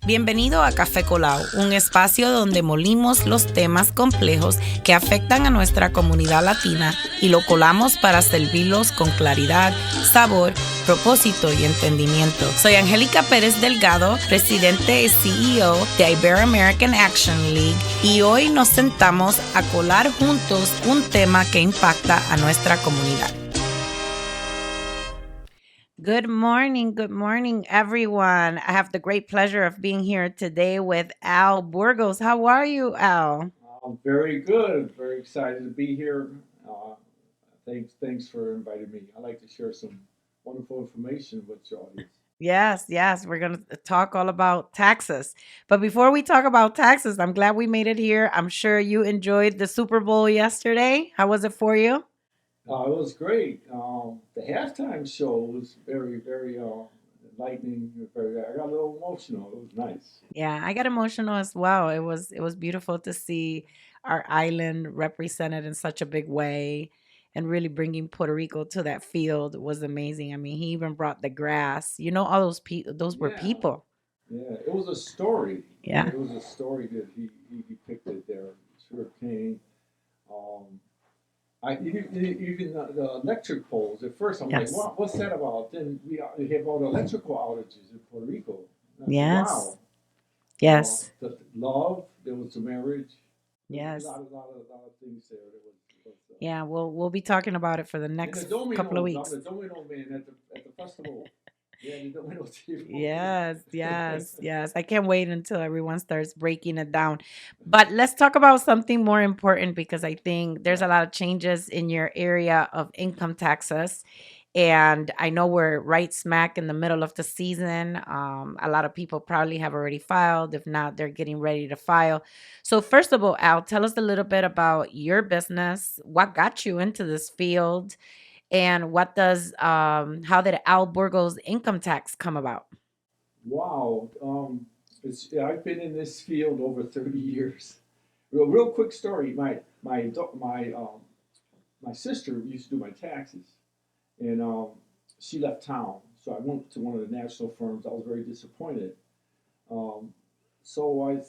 Bienvenido a Café Colao, un espacio donde molimos los temas complejos que afectan a nuestra comunidad latina y lo colamos para servirlos con claridad, sabor, propósito y entendimiento. Soy Angie Perez-Delgado, presidente y CEO de Ibero-American Action League, y hoy nos sentamos a colar juntos un tema que impacta a nuestra comunidad. Good morning, everyone. I have the great pleasure of being here today with Al Burgos. How are you, Al? Very good. Very excited to be here. Uh, thanks for inviting me. I like to share some wonderful information with your audience. Yes, we're going to talk all about taxes. But before we talk about taxes, I'm glad we made it here. I'm sure you enjoyed the Super Bowl yesterday. How was it for you? It was great. The halftime show was very enlightening. I got a little emotional. It was nice. Yeah, I got emotional as well. It was beautiful to see our island represented in such a big way, and really bringing Puerto Rico to that field was amazing. I mean, he even brought the grass. All those those were Yeah, people. yeah. It was a story. Yeah. It was a story that he depicted there. Sure King. Um, even the electric poles. At first, I'm like, Yes. what's that about? Then we have all the electrical outages in Puerto Rico. And I said, Yes. wow. Yes. The love. There was the marriage. There was Yes. a lot of things there. Yeah, we'll be talking about it for the And the next couple of dominoes. I'm weeks. the domino man at the festival. Yeah, the domino table. Yes. I can't wait until everyone starts breaking it down. But let's talk about something more important, because I think there's Yeah. a lot of changes in your area of income taxes. And I know we're right smack in the middle of the season. A lot of people probably have already filed. If not, they're getting ready to file. So, first of all, Al, tell us a little bit about your business. What got you into this field? And how did Al Burgos income tax come about? Wow. I've been in this field over 30 years. Real quick story. My sister used to do my taxes, and she left town. So I went to one of the national firms. I was very disappointed. Um, so I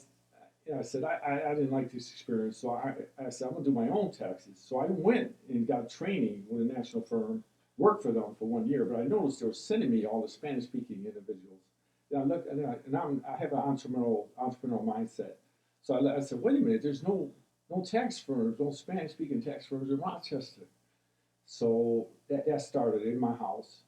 said I didn't like this experience. So I said I'm gonna do my own taxes. So I went and got training with a national firm, worked for them for 1 year. But I noticed they were sending me all the Spanish speaking individuals. And I looked I have an entrepreneurial mindset. So I said, wait a minute, there's no tax firms, no Spanish speaking tax firms in Rochester. So that started in my house,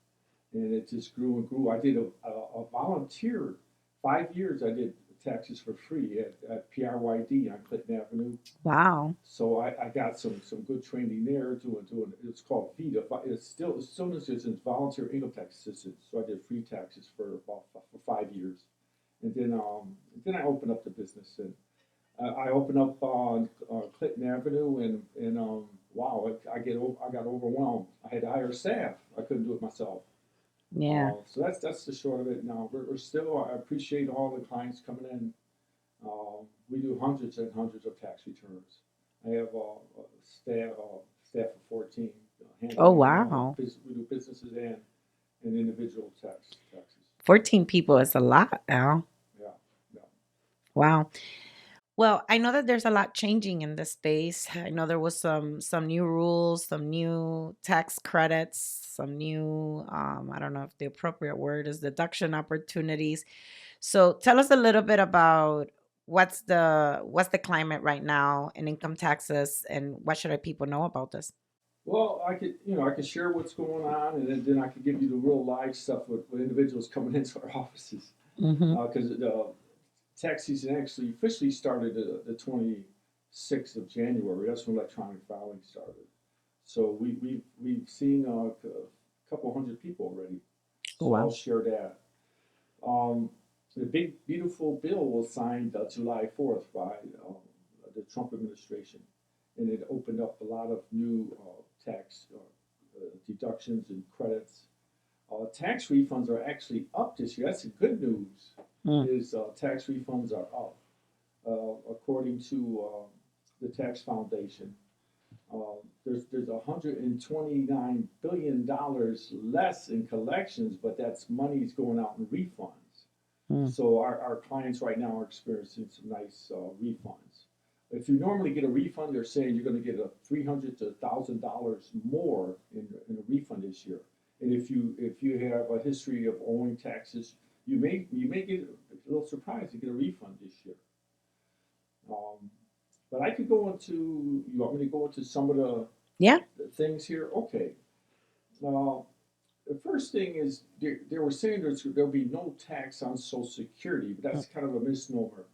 and it just grew and grew. I did a volunteer 5 years. I did taxes for free at PRYD on Clinton Avenue. Wow. So I got some good training there doing it's called VITA. It's still in existence, volunteer income tax assistance. So I did free taxes for about for 5 years, and then I opened up the business, and I opened up on Clinton Avenue, and wow, I got overwhelmed. I had to hire staff. I couldn't do it myself. Yeah. So that's the short of it. Now we're still. I appreciate all the clients coming in. We do hundreds and hundreds of tax returns. I have staff of 14 Oh, handling. wow. We do businesses and individual taxes. 14 people is a lot, Al. Yeah, yeah. Wow. Well, I know that there's a lot changing in this space. I know there was some new rules, some new tax credits, some new I don't know if the appropriate word is deduction opportunities. So tell us a little bit about what's the climate right now in income taxes, and what should our people know about this? Well, I could share what's going on, and then I could give you the real live stuff with individuals coming into our offices. Hmm. Because the tax season actually officially started the 26th of January. That's when electronic filing started. So we've seen a couple hundred people already. Oh, So I'll wow. share that. Um, the big beautiful bill was signed July 4th by the Trump administration, and it opened up a lot of new tax deductions and credits. Tax refunds are actually up this year. That's the good news. Mm. Is tax refunds are up, according to the Tax Foundation. There's 129 billion dollars less in collections, but that's money's going out in refunds. So our clients right now are experiencing some nice refunds. If you normally get a refund, they're saying you're going to get a $300 to $1,000 more in a refund this year. And if you have a history of owing taxes, you may get a little surprised to get a refund this year. Um, but I could go into. You want me to go into some of Yeah. the things here? Okay. Uh, the first thing is they were saying there'll be no tax on Social Security, but that's kind of a misnomer.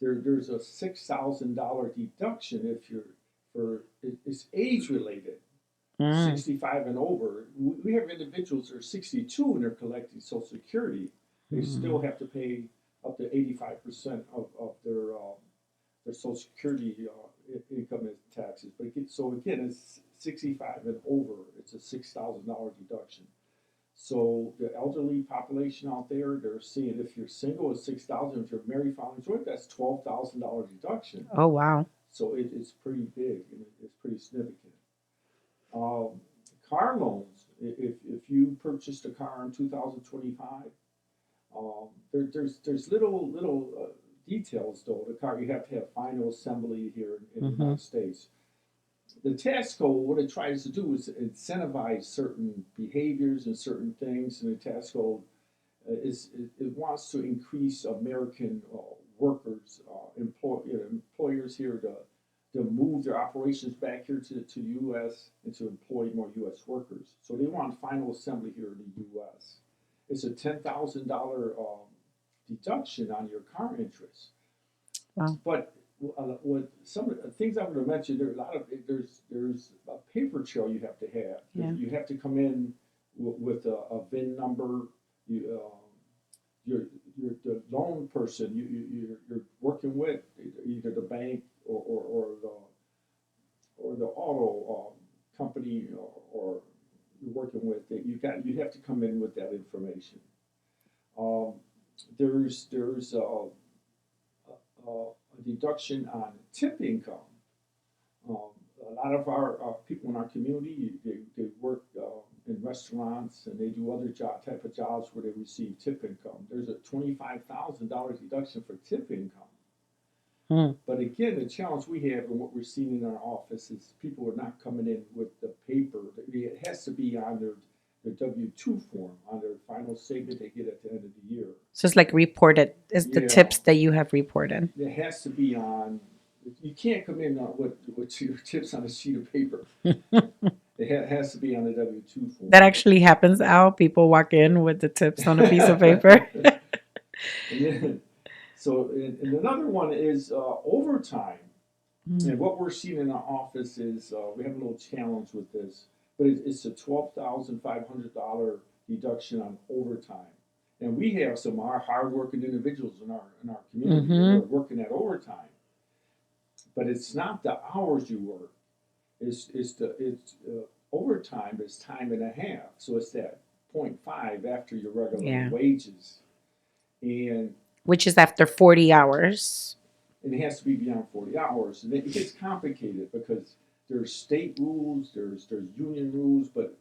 There's a $6,000 deduction if it's age related, Mm. 65 and over. We have individuals that are 62 and they're collecting Social Security. They still have to pay up to 85% of their Social Security income as taxes. But so again, it's 65 and over. It's a $6,000 deduction. So the elderly population out there, they're seeing if you're single, it's 6,000. If you're married, filing joint, that's $12,000 deduction. Oh, wow. So it's pretty big and it's pretty significant. Um, Car loans, if you purchased a car in 2025, there's little details though. The car, you have to have final assembly here in the United States. The tax code, what it tries to do is incentivize certain behaviors and certain things, and the tax code it wants to increase American workers, employers here to move their operations back here to the U.S. and to employ more U.S. workers. So they want final assembly here in the U.S. It's a $10,000 deduction on your car interest. Wow. But what some of the things I'm going to mention, there are a lot of there's a paper trail you have to have. Yeah. You have to come in with a VIN number. You, you're the loan person you're working with, either the bank or the auto company or you're working with. You have to come in with that information. Um, there's a deduction on tip income. Um, a lot of our people in our community, they work in restaurants and they do other type of jobs where they receive tip income. There's a $25,000 deduction for tip income. But again, the challenge we have and what we're seeing in our office is people are not coming in with the paper. It has to be on their W-2 form, on their final statement they get at the end of the year. So it's like reported. It's the Yeah. tips that you have reported. It has to be on. You can't come in with your tips on a sheet of paper. It has to be on the W-2 form. That actually happens, Al. People walk in with the tips on a piece of paper. And another one is overtime. And what we're seeing in our office is we have a little challenge with this, but it's a $12,500 deduction on overtime. And we have some hardworking individuals in our community that are working at overtime. But it's not the hours you work. It's overtime is time and a half. So it's that 0.5 after your regular wages. And which is after 40 hours. And it has to be beyond 40 hours. And it gets complicated because there's state rules, there's union rules, but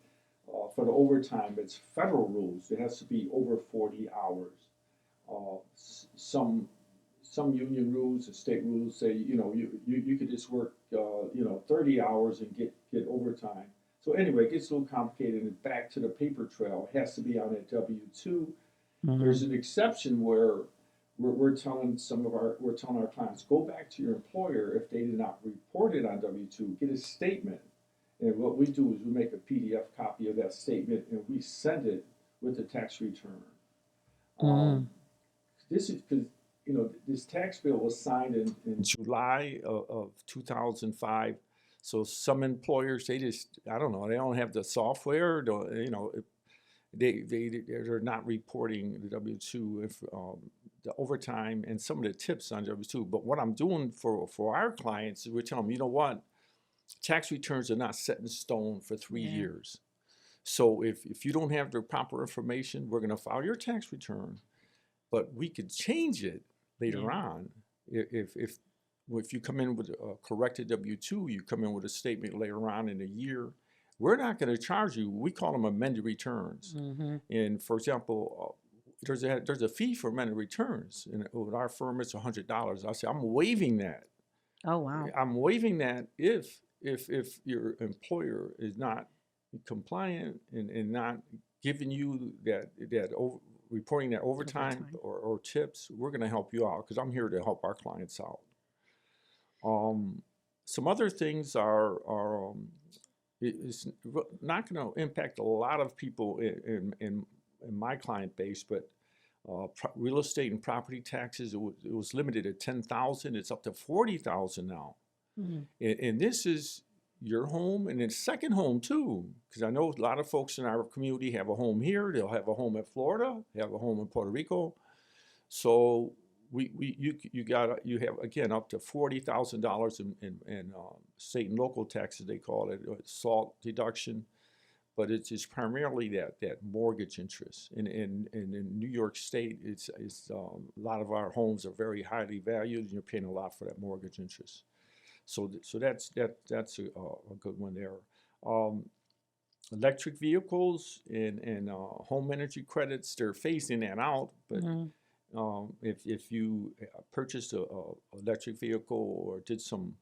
for the overtime, it's federal rules. It has to be over 40 hours. Some union rules and state rules say, you could just work, 30 hours and get overtime. So anyway, it gets a little complicated. And back to the paper trail, it has to be on a W-2. There's an exception where we're telling our clients, go back to your employer if they did not report it on W-2, get a statement. And what we do is we make a PDF copy of that statement and we send it with the tax return. This is because this tax bill was signed in July of 2005. So some employers, they don't have the software. They're not reporting the W-2 the overtime and some of the tips on W-2. But what I'm doing for our clients is we're telling them, you know what, tax returns are not set in stone for 3 years. So if you don't have the proper information, we're going to file your tax return, but we could change it later on. If you come in with a corrected W-2, you come in with a statement later on in a year, we're not going to charge you. We call them amended returns. And for example, there's a fee for men returns, and with our firm it's $100. I say I'm waiving that. Oh, wow. I'm waiving that if your employer is not compliant and not giving you reporting that overtime or tips, we're going to help you out because I'm here to help our clients out. Some other things are it's not going to impact a lot of people in my client base, but real estate and property taxes, it was limited at 10,000. It's up to 40,000 now. And this is your home and it's second home too, because I know a lot of folks in our community have a home here. They'll have a home in Florida, they have a home in Puerto Rico. So you have again up to $40,000 in state and local taxes, they call it SALT deduction, but it's primarily that mortgage interest. And in New York State, it's a lot of our homes are very highly valued, and you're paying a lot for that mortgage interest. So that's a good one there. Electric vehicles and home energy credits, they're phasing that out, but if you purchased a electric vehicle or did some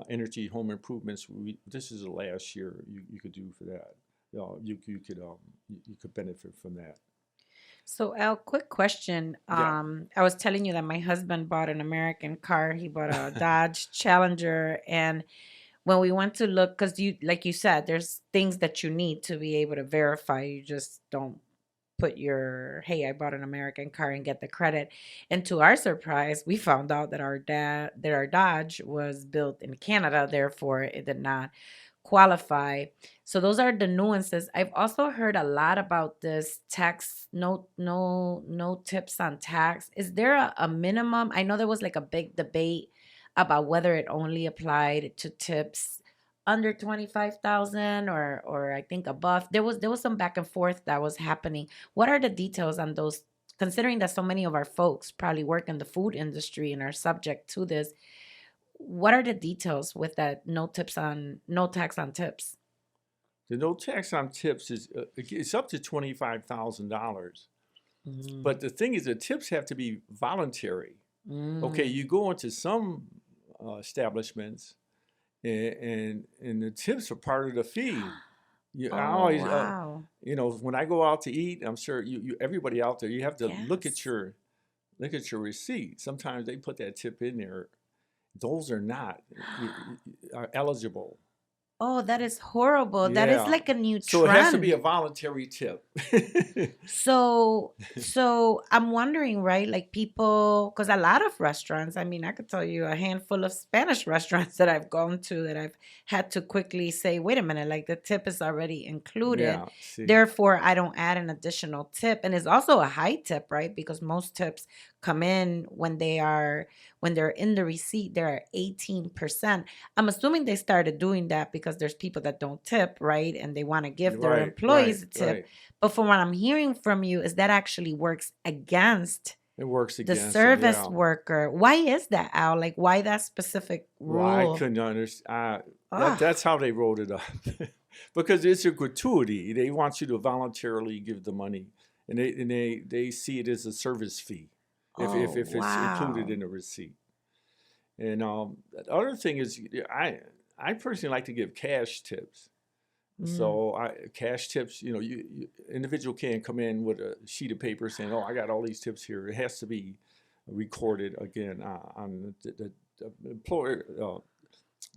energy home improvements, this is the last year you could do for that. You could benefit from that. So, Al, quick question. Yeah. I was telling you that my husband bought an American car. He bought a Dodge Challenger, and when we went to look, because like you said, there's things that you need to be able to verify. You just don't put hey, I bought an American car and get the credit. And to our surprise, we found out that our Dodge was built in Canada, therefore it did not qualify. So those are the nuances. I've also heard a lot about this tax, no tips on tax. Is there a minimum? I know there was like a big debate about whether it only applied to tips under 25,000 or I think above. There was some back and forth that was happening. What are the details on those, considering that so many of our folks probably work in the food industry and are subject to this? What are the details with that no tax on tips? The no tax on tips is it's up to $25,000. But the thing is, the tips have to be voluntary. Okay, you go into some establishments, and the tips are part of the fee. I always, wow. when I go out to eat, I'm sure everybody out there, you have to look at Yes. your receipt. Sometimes they put that tip in there. Those are not are eligible. Oh, that is horrible. That is Yeah. like a new So it has to be trend. a voluntary tip. So I'm wondering, right? Like people, because a lot of restaurants, I mean, I could tell you a handful of Spanish restaurants that I've gone to that I've had to quickly say, wait a minute, like the tip is already included. Yeah, see. Therefore, I don't add an additional tip. And it's also a high tip, right? Because most tips come in when they're in the receipt, they're at 18%. I'm assuming they started doing that because there's people that don't tip, right? And they want to give their employees a tip. Right. But from what I'm hearing from you is that actually works against It works the against service them, yeah. worker. Why is that, Al? Like, why that specific rule? Well, I couldn't understand. That's how they wrote it up. Because it's a gratuity. They want you to voluntarily give the money. And they see it as a service fee if it's included in the receipt. And the other thing is, I personally like to give cash tips. So cash tips, individual can't come in with a sheet of paper saying, "Oh, I got all these tips here." It has to be recorded again on the employer.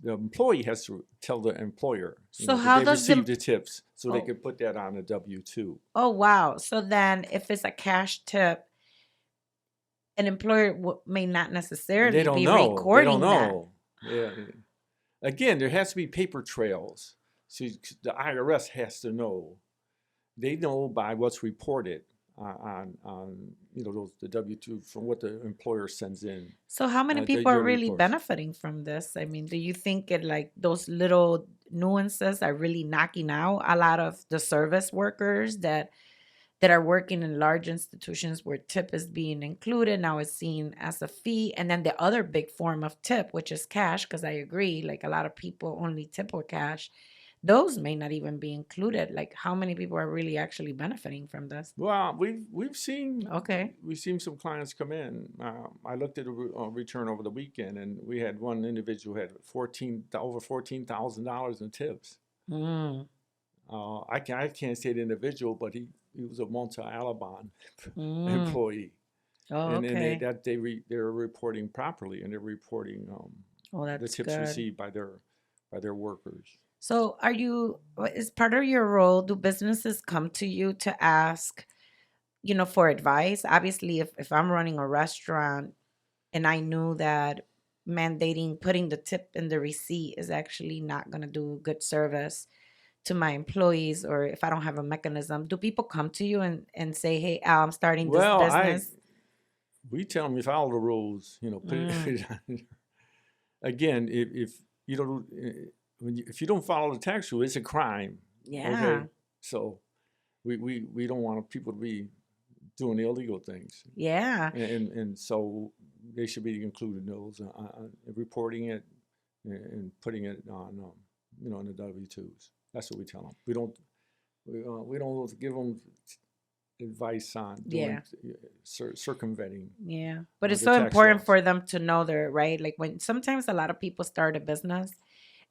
The employee has to tell the employer So that how they does received the tips, so they Oh. can put that on a W-2. Oh, wow. So then if it's a cash tip, an employer may not necessarily They don't be know. recording They that. don't know. Yeah. Again, there has to be paper trails. So the IRS has to know. They know by what's reported on the W-2 from what the employer sends in. So how many people are really benefiting from this? I mean, do you think those little nuances are really knocking out a lot of the service workers that are working in large institutions where tip is being included? Now it's seen as a fee. And then the other big form of tip, which is cash, because I agree, like a lot of people only tip with cash. those may not even be included. Like, how many people are really actually benefiting from this? Well, we've seen Okay. some clients come in. I looked at a return over the weekend, and we had one individual who had over $14,000 in tips. Mm, I can't say the individual, but he was a Monta Alabon mm. employee, Oh, and okay. they're reporting properly, and they're reporting Oh, the that's tips good. received by their workers. So, is part of your role, do businesses come to you to ask, for advice? Obviously, if I'm running a restaurant and I knew that mandating putting the tip in the receipt is actually not going to do good service to my employees, or if I don't have a mechanism, do people come to you and say, hey, Al, I'm starting this Well, business? we tell them you follow the rules. Put it, Mm, again. If you don't if you don't follow the tax rule, it's a crime. yeah. Okay, so we don't want people to be doing illegal things, Yeah. and so they should be included in those, reporting it and putting it on in the W-2s. That's what we tell them. We don't give them advice on doing Yeah. circumventing Yeah. But it's the so tax important laws. for them to know their right. Like, when sometimes a lot of people start a business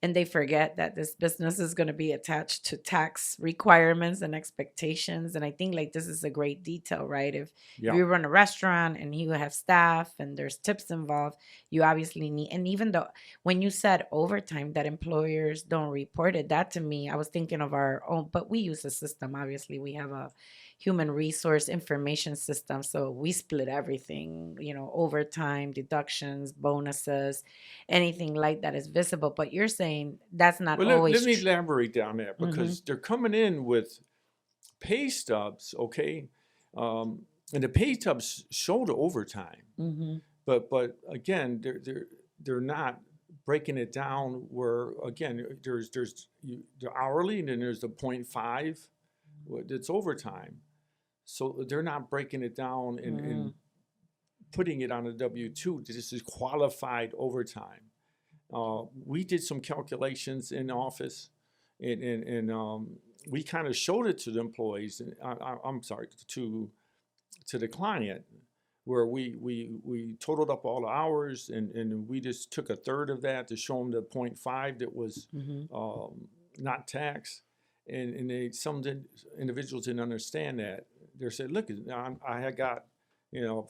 and they forget that this business is going to be attached to tax requirements and expectations. And I think, like, this is a great detail, right? If Yeah. you run a restaurant and you have staff and there's tips involved, you obviously need. And even though when you said overtime that employers don't report it, that to me, I was thinking of our own, but we use a system. Obviously, we have a human resource information system, so we split everything, overtime, deductions, bonuses, anything like that is visible. But you're saying that's not Well, let always me true. elaborate down that, Mm-hmm. because they're coming in with pay stubs, okay, and the pay stubs show the overtime, Mm-hmm. but again, they're not breaking it down. Where again, there's the hourly, and then there's the 0.5 that's overtime. So they're not breaking it down and Mm. putting it on a W-2. This is qualified overtime. We did some calculations in office, and we kind of showed it to the employees. I'm sorry, to the client, where we totaled up all the hours, and we just took a third of that to show them the 0.5 that was Mm-hmm. not taxed, and individuals didn't understand that. They said, look, I had got,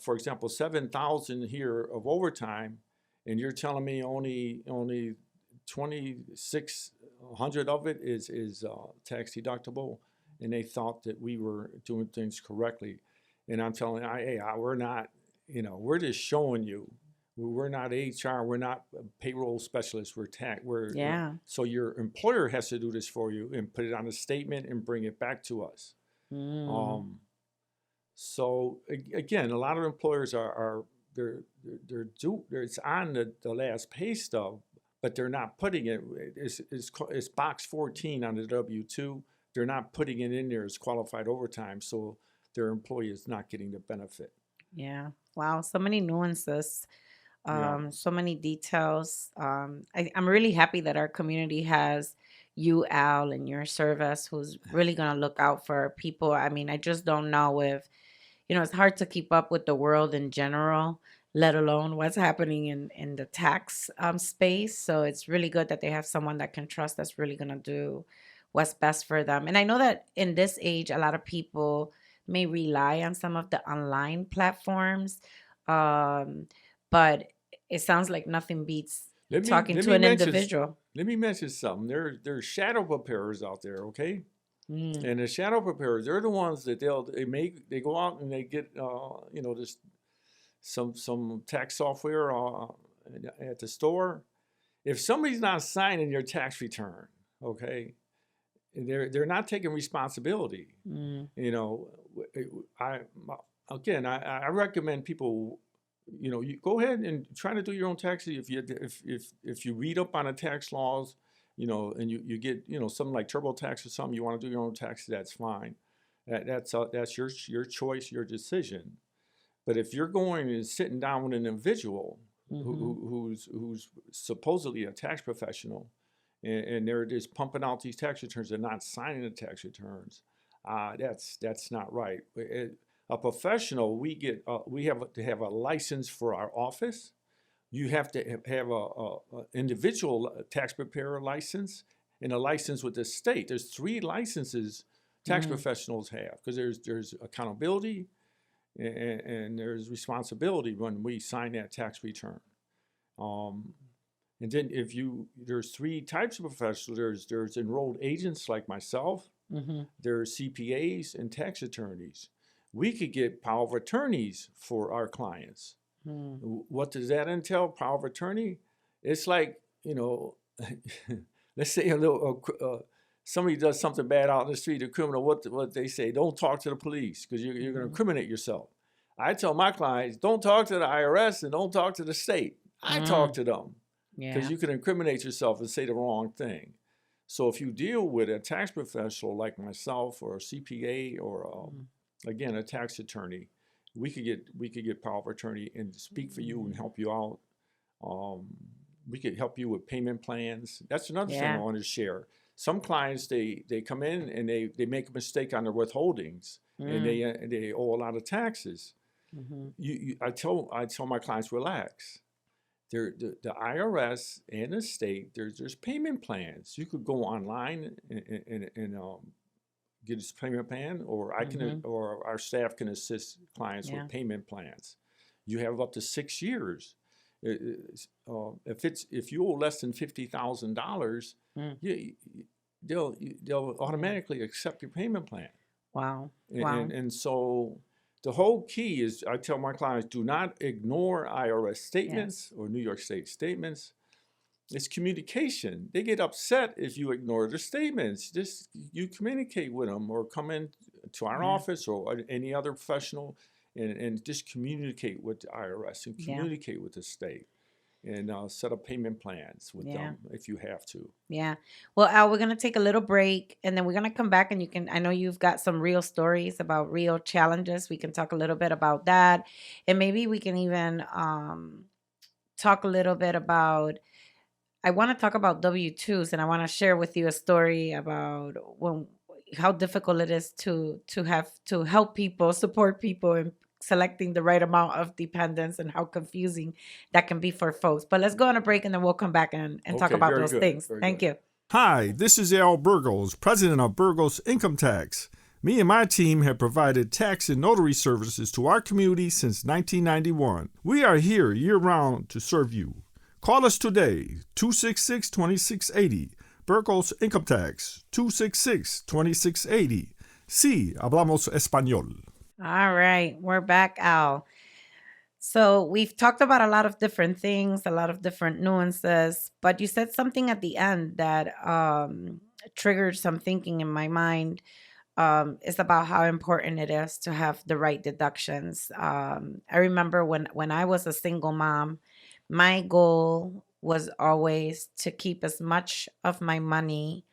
for example, 7,000 here of overtime, and you're telling me only 2,600 of it is tax deductible, and they thought that we were doing things correctly, and I'm telling, hey, we're not, we're just showing you. We're not HR. We're not payroll specialists. We're tax. Yeah. So your employer has to do this for you and put it on a statement and bring it back to us. Mm. Um, so again, a lot of employers are it's on the last pay stub, but they're not putting it. It's box 14 on the W-2. They're not putting it in there as qualified overtime, so their employee is not getting the benefit. Yeah. Wow. So many nuances. Yeah. So many details. I'm really happy that our community has you, Al, and your service, who's really going to look out for people. I mean, I just don't know if, it's hard to keep up with the world in general, let alone what's happening in the tax space. So it's really good that they have someone that can trust that's really going to do what's best for them. And I know that in this age, a lot of people may rely on some of the online platforms. Um, but it sounds like nothing beats Let me talking let to me an mention individual. let me mention something. There's shadow preparers out there, okay? Mm, And the shadow preparers, they're the ones that they go out and they get this some tax software at the store. If somebody's not signing your tax return, okay, they're not taking responsibility. mm, You know, I again I recommend people. You go ahead and try to do your own taxes. If you read up on the tax laws, and you get something like TurboTax or something, you want to do your own taxes, that's fine. That's your choice, your decision. But if you're going and sitting down with an individual mm-hmm. who's supposedly a tax professional, and they're just pumping out these tax returns. They're not signing the tax returns. That's not right. A professional, we have to have a license for our office. You have to have a individual tax preparer license and a license with the state. There's 3 licenses tax professionals have, because there's accountability and there's responsibility when we sign that tax return. And then there's 3 types of professionals. There's enrolled agents like myself. There's CPAs and tax attorneys. We could get power of attorneys for our clients. What does that entail? Power of attorney? It's like, let's say somebody does something bad out in the street, a criminal. What they say? Don't talk to the police, because you're going to incriminate yourself. I tell my clients, don't talk to the IRS and don't talk to the state. I talk to them, because you can incriminate yourself and say the wrong thing. So if you deal with a tax professional like myself, or a CPA, or again, a tax attorney, we could get power of attorney and speak for you and help you out. We could help you with payment plans. That's another thing I want to share. Some clients, they come in and they make a mistake on their withholdings, and they owe a lot of taxes. I tell my clients, relax. The IRS and the state, there's payment plans. You could go online and get a payment plan, or or our staff can assist clients with payment plans. You have up to 6 years. If you owe less than $50,000, they'll automatically accept your payment plan. Wow. And so the whole key is, I tell my clients, do not ignore IRS statements or New York State statements. It's communication. They get upset if you ignore their statements. Just you communicate with them, or come in to our office or any other professional, and just communicate with the IRS and communicate with the state, and set up payment plans with them if you have to. Yeah. Well, Al, we're going to take a little break, and then we're going to come back, and I know you've got some real stories about real challenges. We can talk a little bit about that. And maybe we can even talk a little bit about, I want to talk about W-2s, and I want to share with you a story about how difficult it is to help people, support people in selecting the right amount of dependents, and how confusing that can be for folks. But let's go on a break, and then we'll come back and talk about those things. Thank you. Hi, this is Al Burgos, president of Burgos Income Tax. Me and my team have provided tax and notary services to our community since 1991. We are here year-round to serve you. Call us today, 266-2680. Burgos Income Tax, 266-2680. Sí, hablamos español. All right, we're back, Al. So we've talked about a lot of different things, a lot of different nuances, but you said something at the end that triggered some thinking in my mind. It's about how important it is to have the right deductions. I remember when I was a single mom, my goal was always to keep as much of my money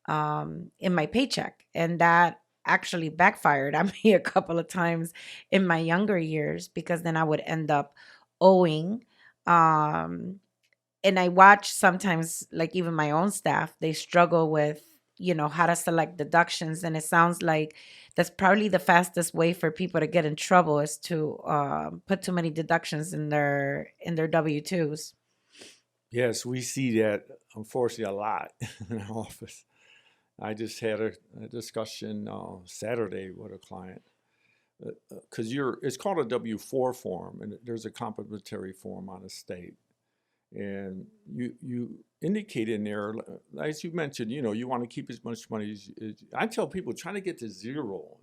in my paycheck. And that actually backfired on me a couple of times in my younger years, because then I would end up owing. And I watch sometimes, like even my own staff, they struggle with, how to select deductions. And it sounds like that's probably the fastest way for people to get in trouble, is to put too many deductions in their W-2s. Yes, we see that, unfortunately, a lot in our office. I just had a discussion Saturday with a client, because it's called a W-4 form, and there's a complementary form on the state. And you indicate in there, as you mentioned, you want to keep as much money as I tell people, try to get to zero.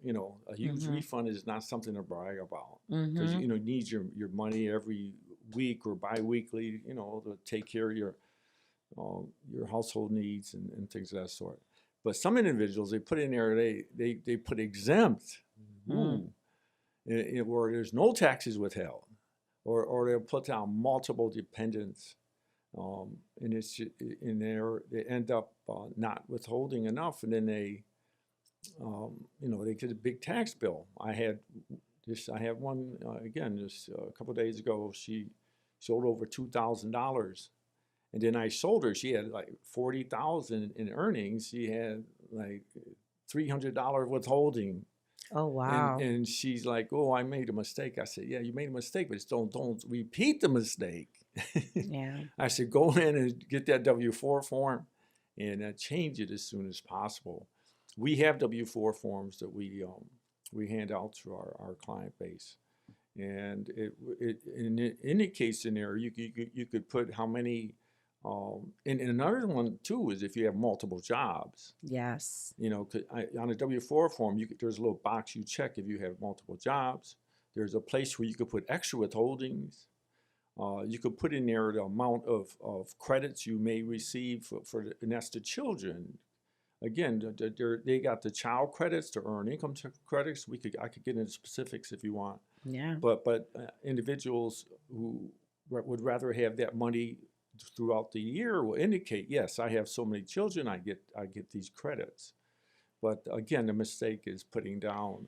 A huge refund is not something to brag about, because you need your money every week or bi-weekly, to take care of your household needs and things of that sort. But some individuals, they put in there, they put exempt, where there's no taxes withheld, or they'll put down multiple dependents, and it's in there. They end up not withholding enough, and then they get a big tax bill. I have one again just a couple of days ago. She owed over $2,000, And then I sold her. She had like 40,000 in earnings. She had like $300 withholding. Oh, And wow. and she's like, "Oh, I made a mistake." I said, "Yeah, you made a mistake, but just don't repeat the mistake." Yeah. I said, "Go in and get that W-4 form and change it as soon as possible." We have W-4 forms that we hand out to our client base, and it in any case scenario, you could put how many. And another one too is if you have multiple jobs. Yes. You know, on a W-4 form, there's a little box you check if you have multiple jobs. There's a place where you could put extra withholdings. You could put in there the amount of credits you may receive and that's the children. Again, they got the child credits, the earned income credits. I could get into specifics if you want. Yeah. But individuals who would rather have that money throughout the year will indicate, yes, I have so many children, I get these credits. But again, the mistake is putting down,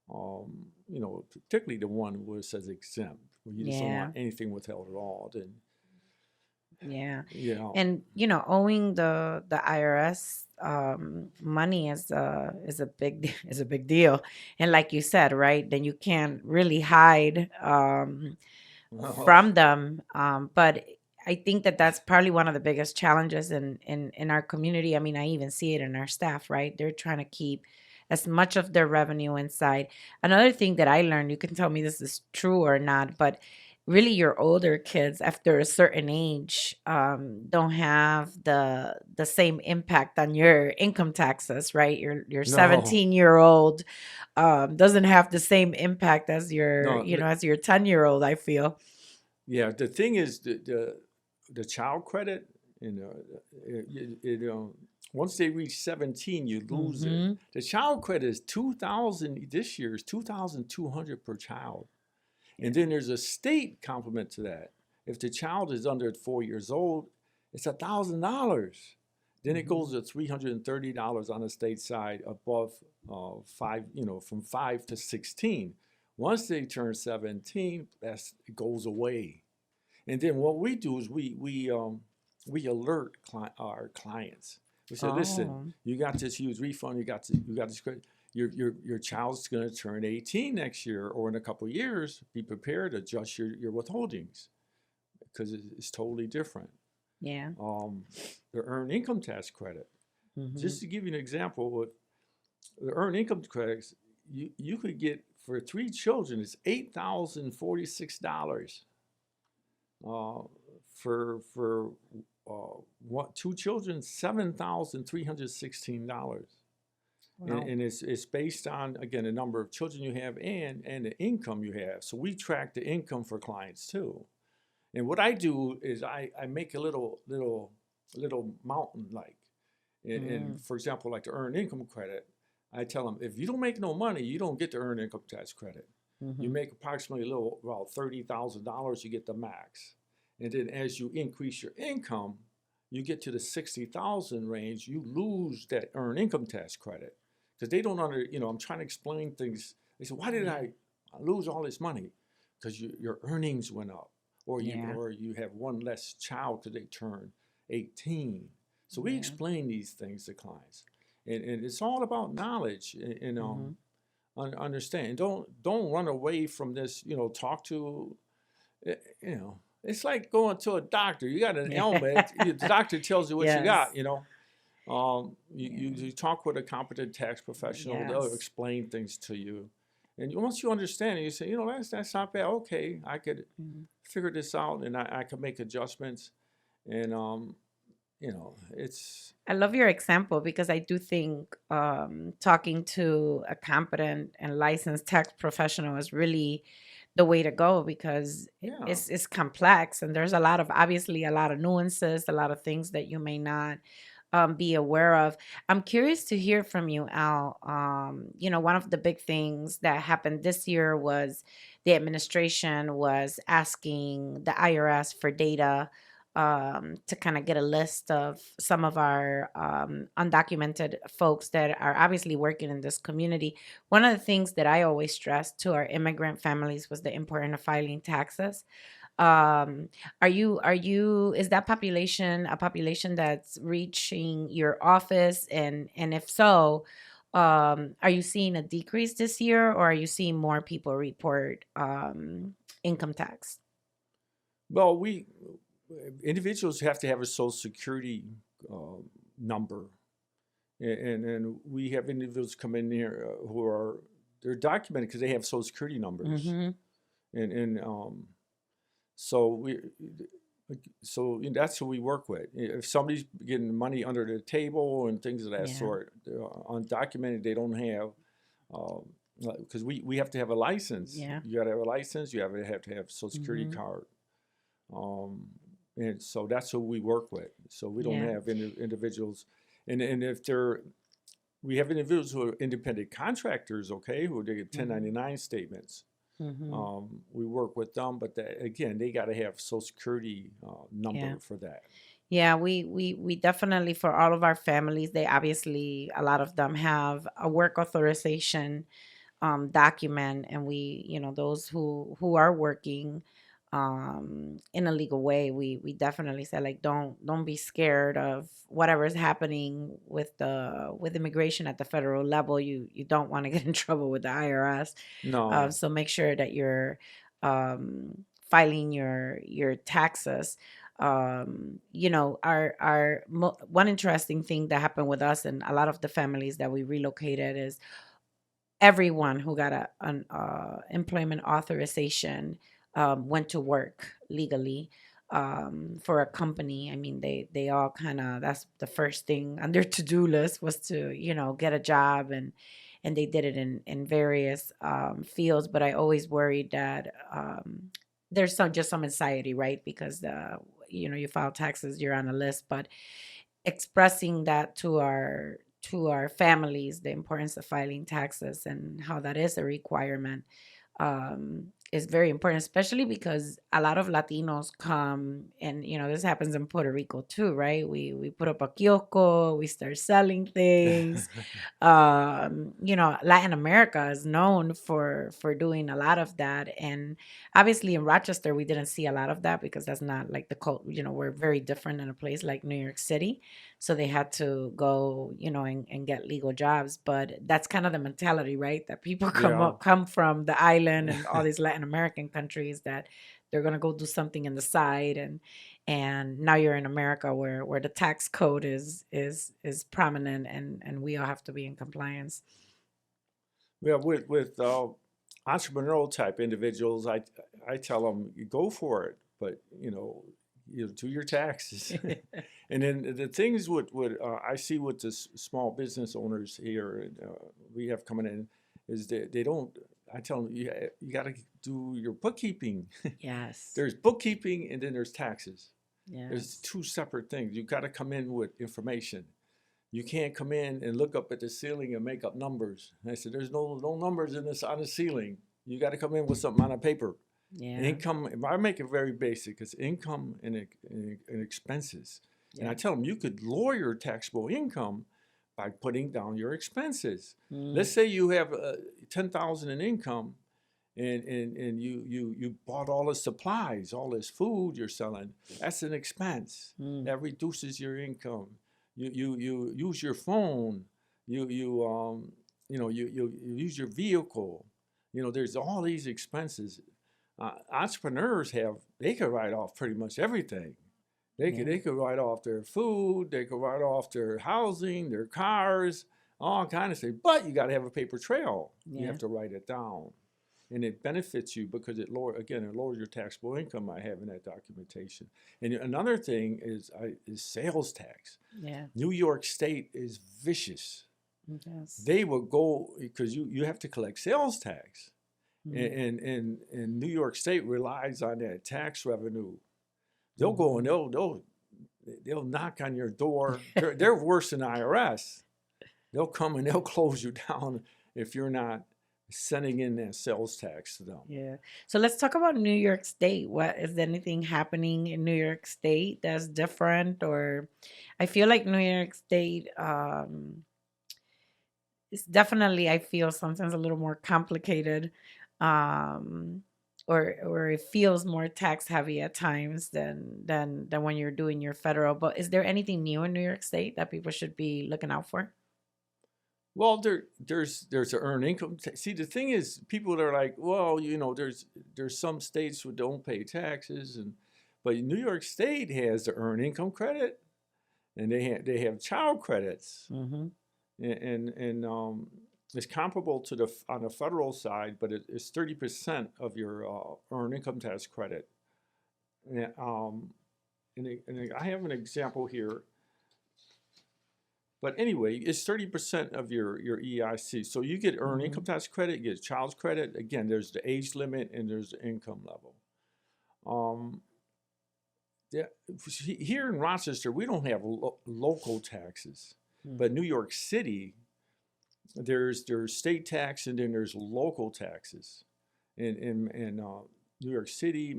particularly the one where it says exempt, where you just don't Yeah. want anything withheld at all. Then, Yeah. you know, And owing the IRS money is a big is a big deal. And like you said, right, then you can't really hide from them. But I think that that's probably one of the biggest challenges in our community. I mean, I even see it in our staff, right? They're trying to keep as much of their revenue inside. Another thing that I learned, you can tell me this is true or not, but really your older kids after a certain age don't have the same impact on your income taxes, right? Your no, 17-year-old doesn't have the same impact as your no, as your 10-year-old, I feel. yeah. The thing is, the child credit, once they reach 17, you lose it. Mm-hmm. The child credit is 2,000. This year is 2,200 per child. And Yeah. then there's a state complement to that. If the child is under 4 years old, it's $1,000. Then it Mm-hmm. goes to $330 on the state side above five, from 5 to 16. Once they turn 17, it goes away. And then what we do is we alert our clients. We say, listen, Oh, you got this huge refund. You got this credit. Your child's going to turn 18 next year or in a couple of years. Be prepared to adjust your withholdings because it's totally different. yeah. Um, the earned income tax credit. Mm-hmm. Just to give you an example, with the earned income credits, you could get for 3 children, it's $8,046. Uh, for 2 children, $7,316. Wow. And it's based on, again, the number of children you have and the income you have. So we track the income for clients too. And what I do is I make a little mountain like, and Mm. for example, like the earned income credit, I tell them if you don't make no money, you don't get the earned income tax credit. You Mm-hmm. make approximately about $30,000, you get the max. And then as you increase your income, you get to the 60,000 range, you lose that earned income tax credit because they don't I'm trying to explain things. They say, why did Yeah. I lose all this money? Because your earnings went up, or Yeah. you have one less child because they turn 18. So we Yeah. explain these things to clients, and it's all about knowledge and Mm-hmm. understand. Don't run away from this. Talk to, eh, it's like going to a doctor. You got an Yeah. ailment. The doctor tells you what you Yes. got. You Yeah. talk with a competent tax professional. They'll Yes. explain things to you, and once you understand it, you say, that's not bad. Okay, I could Mhm. figure this out, and I could make adjustments, and it's I love your example because I do think talking to a competent and licensed tax professional is really the way to go because yeah. it's complex and there's obviously a lot of nuances, a lot of things that you may not be aware of. I'm curious to hear from you, Al. One of the big things that happened this year was the administration was asking the IRS for data to kind of get a list of some of our undocumented folks that are obviously working in this community. One of the things that I always stressed to our immigrant families was the importance of filing taxes Is that population a population that's reaching your office? And if so, are you seeing a decrease this year, or are you seeing more people report income tax? Well, we individuals have to have a social security uh, number, and we have individuals come in here who are they're documented because they have social security numbers, Mm-hmm. and so we so that's who we work with. If somebody's getting money under the table and things of that Yeah. sort, they're undocumented, they don't have. Because we have to have a license. Yeah. You got to have a license. You have to have a social security Mm-hmm. card. Um, and so that's who we work with. So we don't Yeah. have individuals, and if they're, we have individuals who are independent contractors, okay, who they get Mm-hmm. 1099 statements. Mm-hmm. We work with them, but again, they got to have social security number Yeah. for that. Yeah, we definitely, for all of our families, they obviously, a lot of them have a work authorization document, and we, those who are working in a legal way, we definitely say, like, don't be scared of whatever is happening with immigration at the federal level. You don't want to get in trouble with the IRS. No, So make sure that you're filing your taxes. One interesting thing that happened with us and a lot of the families that we relocated is everyone who got an employment authorization went to work legally for a company. I mean, they all kind of, that's the first thing on their to-do list, was to get a job, and they did it in various fields. But I always worried that there's some anxiety, right? Because you file taxes, you're on a list. But expressing that to our families, the importance of filing taxes and how that is a requirement, is very important, especially because a lot of Latinos come, and this happens in Puerto Rico too, right? We put up a kiosco, we start selling things. Latin America is known for doing a lot of that, and obviously in Rochester we didn't see a lot of that because that's not like the cult. We're very different in a place like New York City, so they had to go, and get legal jobs. But that's kind of the mentality, right? That people yeah. come from the island and all these Latin American countries, that they're gonna go do something in the side, and now you're in America where the tax code is prominent, and we all have to be in compliance. Yeah, with entrepreneurial type individuals, I tell them you go for it, but you do your taxes. And then the things with I see with the small business owners here, we have coming in, is that they don't. I tell them you got to do your bookkeeping. Yes. There's bookkeeping and then there's taxes. There's Yes. two separate things. You got to come in with information. You can't come in and look up at the ceiling and make up numbers. And I said, there's no numbers in this on the ceiling. You got to come in with something on a paper. Yeah. Income, I make it very basic. It's income and expenses. And I Yeah. tell them you could lower your taxable income by putting down your expenses. Mm. Let's say you have 10,000 in income, and you bought all the supplies, all this food you're selling. That's an expense. Mm. That reduces your income. You use your phone. You use your vehicle. There's all these expenses. Entrepreneurs they could write off pretty much everything. Yeah. They could write off their food, they could write off their housing, their cars, all kind of stuff. But you got to have a paper trail. You Yeah. have to write it down, and it benefits you because it lowers your taxable income by having that documentation. And another thing is sales tax. Yeah. New York State is vicious. Yes. They will go because you have to collect sales tax. Mm. And New York State relies on that tax revenue. They'll go and they'll knock on your door. They're worse than IRS. They'll come and they'll close you down if you're not sending in that sales tax to them. Yeah. So let's talk about New York State. What is there anything happening in New York State that's different? Or I feel like New York State it's definitely, I feel sometimes a little more complicated. Um or it feels more tax heavy at times than when you're doing your federal. But is there anything new in New York State that people should be looking out for? Well, there's an earned income. See, the thing is, people that are like, well, there's some states who don't pay taxes, but New York State has the earned income credit, and they have child credits, Mm-hmm. and it's comparable to on the federal side, but it's 30% of your earned income tax credit. And, I have an example here. But anyway, it's 30% of your EIC. So you get earned income tax credit, you get child's credit. Again, there's the age limit and there's the income level. Here in Rochester, we don't have local taxes. But New York City, there's state tax and then there's local taxes. In New York City,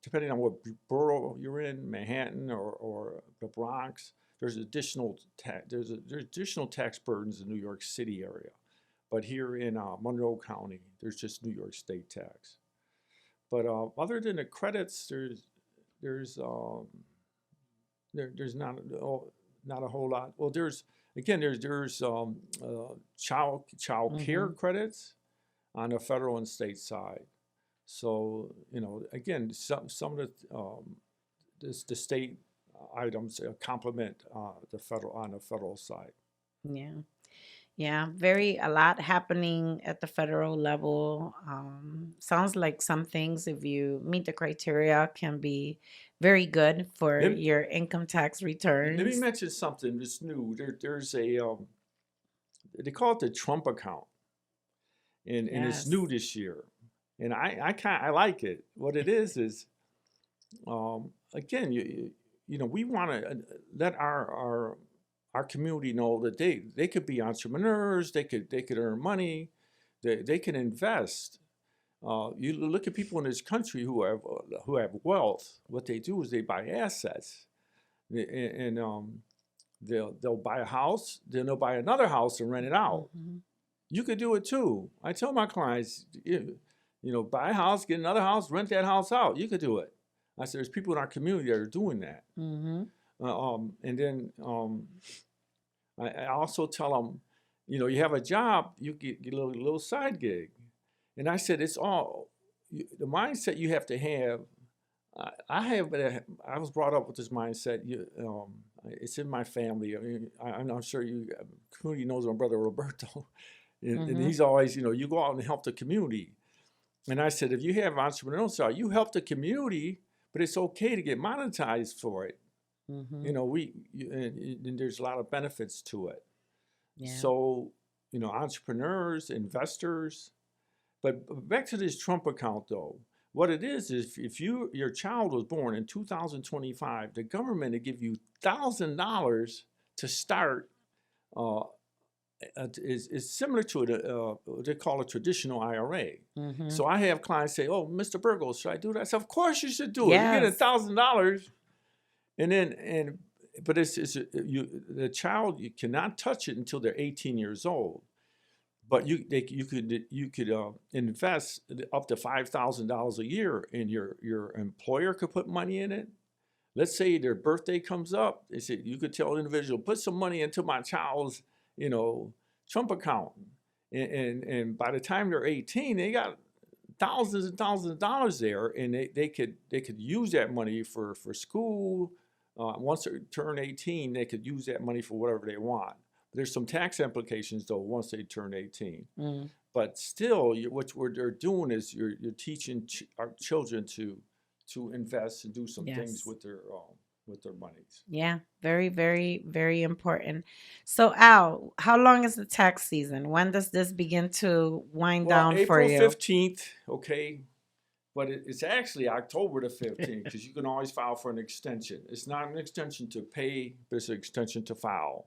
depending on what borough you're in, Manhattan or the Bronx, there's additional tax burdens in the New York City area, but here in Monroe County, there's just New York State tax. But other than the credits, there's not a whole lot. Well, there's child care credits on the federal and state side. So again, some of the state items complement the federal side. Yeah, a lot happening at the federal level. Sounds like some things, if you meet the criteria, can be very good for your income tax returns. Let me mention something that's new. There's a they call it the Trump account, and it's new this year, and I like it. What it is again, we want to let our community know that they could be entrepreneurs, they could earn money, they can invest. You look at people in this country who have wealth. What they do is they buy assets, and they'll buy a house, then they'll buy another house and rent it out. You could do it too. I tell my clients, buy a house, get another house, rent that house out. You could do it. I said, there's people in our community that are doing that. And then I also tell them, you have a job, you get a little side gig. And I said, it's all the mindset you have to have. I was brought up with this mindset. It's in my family. I mean, I'm sure community knows my brother Roberto, and he's always, you go out and help the community. And I said, if you have entrepreneurial style, you help the community, but it's okay to get monetized for it. And there's a lot of benefits to it. Yeah. So, entrepreneurs, investors. But back to this Trump account, though. What it is if your child was born in 2025, the government will give you $1,000 to start. Is similar to what they call a traditional IRA. So I have clients say, "Oh, Mr. Burgos, should I do that?" I said, "Of course you should do it. You get $1,000, but the child, you cannot touch it until they're 18 years old. But you could invest up to $5,000 a year, and your employer could put money in it. Let's say their birthday comes up, they say you could tell an individual, put some money into my child's Trump account, and by the time they're 18, they got thousands and thousands of dollars there, and they could use that money for school. Once they turn 18, they could use that money for whatever they want. There's some tax implications though once they turn 18. But still, what they're doing is you're teaching our children to invest and do some things with their monies. Yeah, very, very, very important. So, Al, how long is the tax season? When does this begin to wind down for you? April 15th, okay. But it's actually October the 15th because you can always file for an extension. It's not an extension to pay, but it's an extension to file.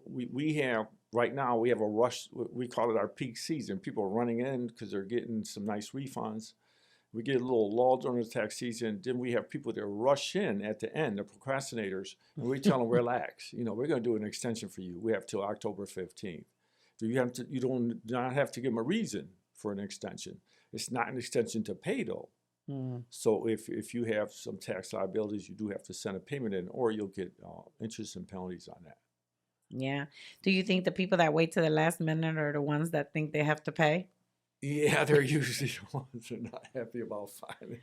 We have right now, we have a rush. We call it our peak season. People are running in because they're getting some nice refunds. We get a little lull during the tax season. Then we have people that rush in at the end, the procrastinators, and we tell them, relax. We're going to do an extension for you. We have till October 15th. So you do not have to give them a reason for an extension. It's not an extension to pay though. So if you have some tax liabilities, you do have to send a payment in, or you'll get interest and penalties on that. Yeah. Do you think the people that wait to the last minute are the ones that think they have to pay? Yeah, they're usually the ones that are not happy about filing.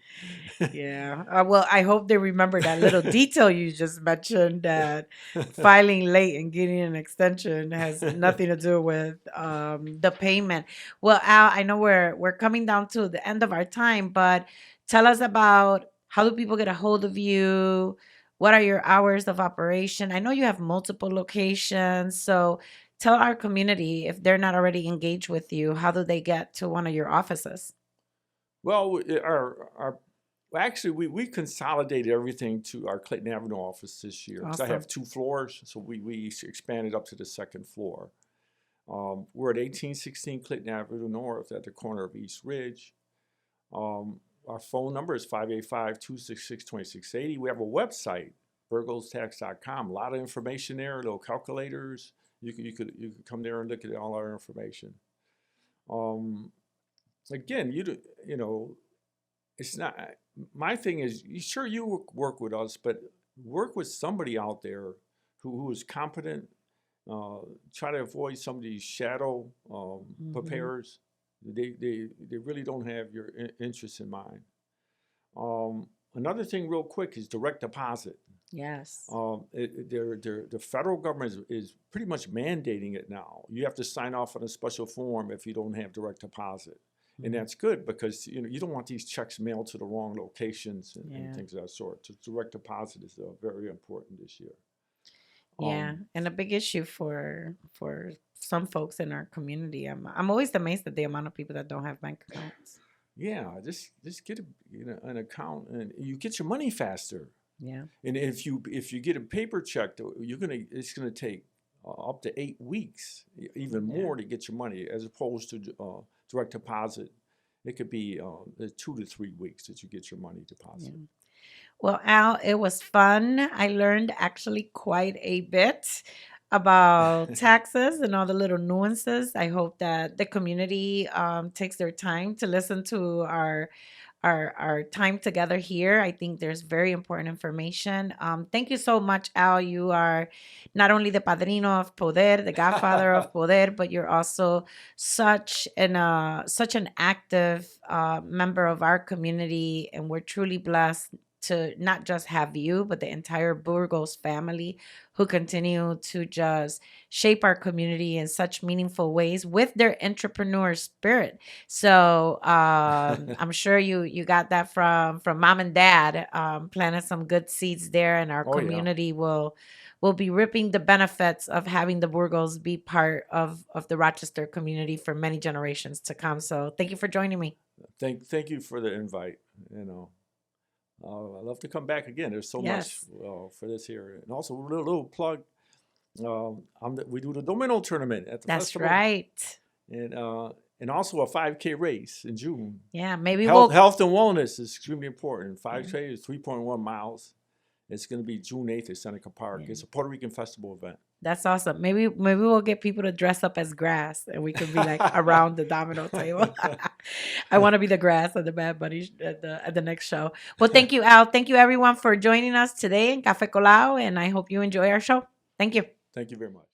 Yeah. Well, I hope they remember that little detail you just mentioned, that filing late and getting an extension has nothing to do with the payment. Well, Al, I know we're coming down to the end of our time, but tell us about, how do people get a hold of you? What are your hours of operation? I know you have multiple locations, so tell our community, if they're not already engaged with you, how do they get to one of your offices? Well, well, actually, we consolidated everything to our Clayton Avenue office this year because I Awesome. have 2 floors, so we expanded up to the second floor. We're at 1816 Clayton Avenue North at the corner of East Ridge. Our phone number is 585-266-2680. We have a website, burgostax.com. A lot of information there, little calculators. You could come there and look at all our information. Again, you know, it's not, my thing is, sure, you work with us, but work with somebody out there who is competent. Try to avoid some of these shadow preparers. They really don't have your interest in mind. Another thing real quick is direct deposit. Yes. The federal government is pretty much mandating it now. You have to sign off on a special form if you don't have direct deposit. And that's good because you don't want these checks mailed to the wrong locations and things of that sort. So direct deposit is very important this year. Yeah, and a big issue for some folks in our community. I'm always amazed at the amount of people that don't have bank accounts. Yeah, just get an account and you get your money faster. Yeah. And if you get a paper check, it's gonna take up to 8 weeks, even more, to get your money, as opposed to direct deposit. It could be 2 to 3 weeks that you get your money deposited. Yeah. Well, Al, it was fun. I learned actually quite a bit about taxes and all the little nuances. I hope that the community takes their time to listen to our time together here. I think there's very important information. Thank you so much, Al. You are not only the padrino of Poder, the godfather of Poder, but you're also such an active member of our community, and we're truly blessed to not just have you, but the entire Burgos family who continue to just shape our community in such meaningful ways with their entrepreneur spirit. So I'm sure you got that from mom and dad, planted some good seeds there, and our community will be reaping the benefits of having the Burgos be part of the Rochester community for many generations to come. So thank you for joining me. Thank you for the invite. I'd love to come back again. There's so much for this here. And also, a little plug. We do the Domino tournament at the festival. That's right. And also a 5K race in June. Yeah, maybe health and wellness is extremely important. 5K is 3.1 miles. It's going to be June 8th at Seneca Park. It's a Puerto Rican festival event. That's awesome. Maybe we'll get people to dress up as grass, and we can be like around the domino table. I want to be the grass of the Bad Bunny at the next show. Well, thank you, Al. Thank you, everyone, for joining us today in Café Colao, and I hope you enjoy our show. Thank you. Thank you very much.